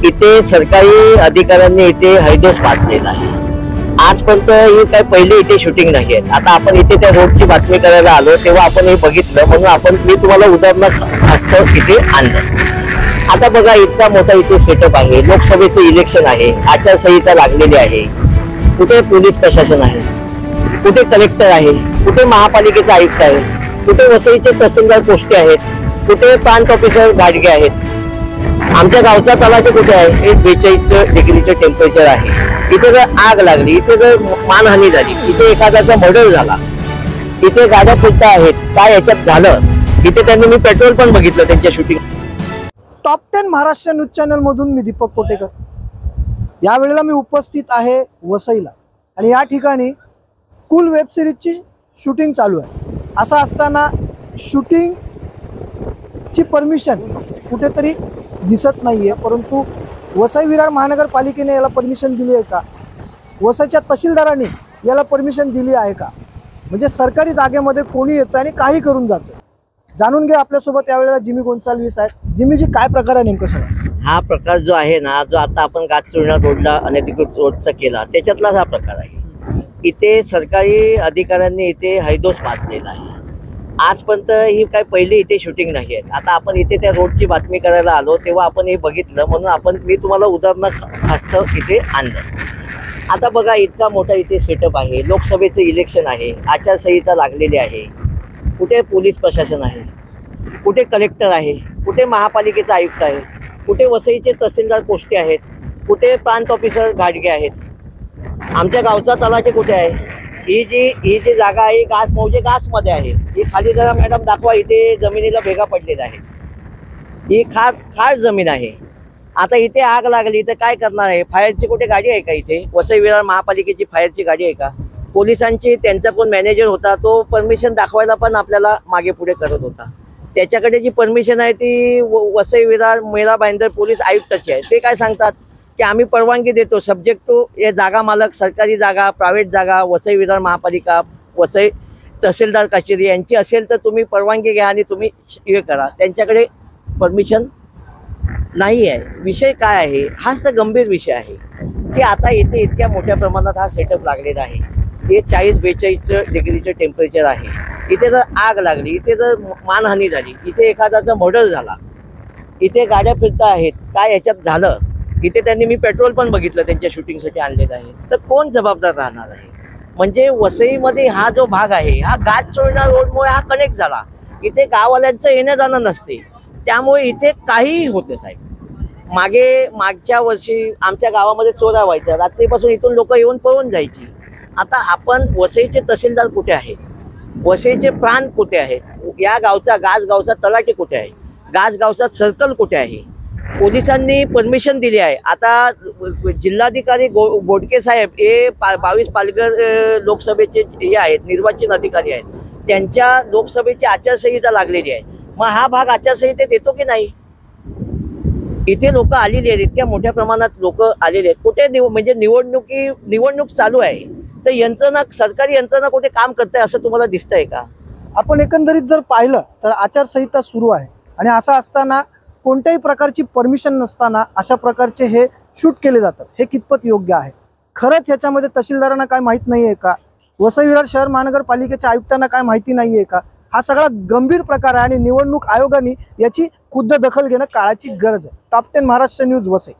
इथे सरकारी अधिकाऱ्यांनी इथे हैदोस पाजलेला आहे। आजपर्यंत ही काही पहिले इथे शूटिंग नाही आहे। आता आपण इथे त्या रोडची बातमी करायला आलो तेव्हा आपण हे बघितलं, म्हणून मी तुम्हाला उदाहरणार्थ इथे आणलं। आता बघा, इतका मोठा इथे सेटअप आहे, लोकसभेचं इलेक्शन आहे, आचारसंहिता लागलेली आहे। कुठे पोलीस प्रशासन आहे, कुठे कलेक्टर आहे, कुठे महापालिकेचे आयुक्त आहे, कुठे वसईचे तहसीलदार पोस्टे आहेत, कुठे प्रांत ऑफिसर गाडगे आहेत। आमच्या गावचा तलाठी कुठे आहे? 42 डिग्रीचं टेम्परेचर आहे। इथे जर आग लागली, इथे जर मानहानी झाली, इथे एखाद्याचा मर्डर झाला, इथे गाड्या फुटता आहेत, काय याच्यात झालं? इथे त्यांनी मी पेट्रोल पण बघितलं त्यांच्या shooting. Top 10 Maharashtra news channel मधून मी दीपक कोटेकर। या वेळेला मी उपस्थित आहे वसईला आणि या ठिकाणी कूल वेब सिरीजची शूटिंग चालू आहे। असं असताना शूटिंग ची परमिशन कुठेतरी दिसत नाहीये, परंतु वसई विरार महानगरपालिकेने याला परमिशन दिली आहे का? वसईच्या तहसीलदारांनी याला परमिशन दिली आहे का? म्हणजे सरकारी जागेमध्ये कोणी येतं आणि काही करून जातं। जाणून घ्या आपल्यासोबत यावेळेला जिमी गोन्साल्विस आहे। जिमीजी, काय प्रकार आहे नेमकं सगळं? हा प्रकार जो आहे ना, जो आता आपण गाजचोरणा रोडला अनधिकृत रोडचा केला, त्याच्यातलाच हा प्रकार आहे। इथे सरकारी अधिकाऱ्यांनी इथे हैदोस पाजलेला आहे। आजपर्यंत ही काही पहिले इथे शूटिंग नाही आहे। आता आपण इथे त्या रोडची बातमी करायला आलो तेव्हा आपण हे बघितलं, म्हणून मी तुम्हाला उदाहरणार्थ इथे आणलं। आता बघा, इतका मोठा इथे सेटअप आहे, लोकसभेचं इलेक्शन आहे, आचारसंहिता लागलेली आहे। कुठे पोलीस प्रशासन आहे, कुठे कलेक्टर आहे, कुठे महापालिकेचे आयुक्त आहे, कुठे वसईचे तहसीलदार पोस्टे आहेत, कुठे प्रांत ऑफिसर गाडगे आहेत। आमच्या गावचा तलाठी कुठे आहे? ही जी जागा आहे, घास मौजे घासमध्ये आहे। ही खाली जरा मॅडम दाखवा, इथे जमिनीला भेगा पडलेल्या आहेत। ही खार जमीन आहे। आता इथे आग लागली तर काय करणार आहे? फायरची कुठे गाडी आहे का? इथे वसई विरार महापालिकेची फायरची गाडी आहे का? पोलिसांची, त्यांचा कोण मॅनेजर होता, तो परमिशन दाखवायला पण आपल्याला मागे पुढे करत होता। त्याच्याकडे जी परमिशन आहे ती वसई विरार मेरा बांदर पोलीस आयुक्ताची आहे। ते काय सांगतात की आम्ही परवानगी देतो, सब्जेक्ट टू हे जागा मालक, सरकारी जागा, प्रायव्हेट जागा, वसई विरार महापालिका, वसई तहसीलदार कचेरी यांची असेल तर तुम्ही परवानगी घ्या आणि तुम्ही हे करा। त्यांच्याकडे परमिशन नाही आहे। विषय काय आहे? हाच तर गंभीर विषय आहे की आता इथे इतक्या मोठ्या प्रमाणात हा सेटअप लागलेला आहे। हे 40-42 डिग्रीचं टेम्परेचर आहे। इथे जर आग लागली, इथे जर मानहानी झाली, इथे एखाद्याचा मर्डर झाला, इथे गाड्या फिरता आहेत, काय याच्यात झालं? इथे मी पेट्रोल पण बघितलं त्यांच्या शूटिंगसाठी आणलेलं आहे। तर कोण जबाबदार राहणार आहे? म्हणजे वसईमध्ये हा जो भाग आहे, हा गाजचोरणा रोडमुळे हा कनेक्ट झाला। इथे गाववाल्यांचं येणं जाणं नसते, त्यामुळे इथे काहीही होते साहेब। मागच्या वर्षी आमच्या गावामध्ये चोऱ्या व्हायच्या, रात्रीपासून इथून लोक येऊन पळून जायची। आता आपण वसईचे तहसीलदार कुठे आहेत? वसईचे प्रांत कुठे आहेत? या गावचा गावचा तलाठी कुठे आहे? गावचा सर्कल कुठे आहे? पोलिसांनी परमिशन दिली आहे। आता जिल्हाधिकारी बोडके साहेब हे 22 पालघर लोकसभेचे हे आहेत, निर्वाचन अधिकारी आहेत। त्यांच्या लोकसभेची आचारसंहिता लागलेली आहे। मग हा भाग आचारसंहितेत येतो की नाही? इथे लोक आलेली आहेत, इतक्या मोठ्या प्रमाणात लोक आलेले आहेत। कुठे म्हणजे निवडणूक चालू आहे तर यंत्रणा, सरकारी यंत्रणा कुठे काम करते असं तुम्हाला दिसतंय का? आपण एकंदरीत जर पाहिलं तर आचारसंहिता सुरू आहे आणि असं असताना कोणत्याही प्रकारची परमिशन नसताना अशा प्रकारचे हे शूट केले जातात। हे कितपत योग्य आहे? खरंच याच्यामध्ये तहसीलदारांना काय माहीत नाहीये का? वसई विरार शहर महानगरपालिकेच्या आयुक्तांना काय माहिती नाहीये का? हा सगळा गंभीर प्रकार आहे आणि निवडणूक आयोगाने याची खुद्द दखल घेणं काळाची गरज आहे। Top 10 Maharashtra news Vasai.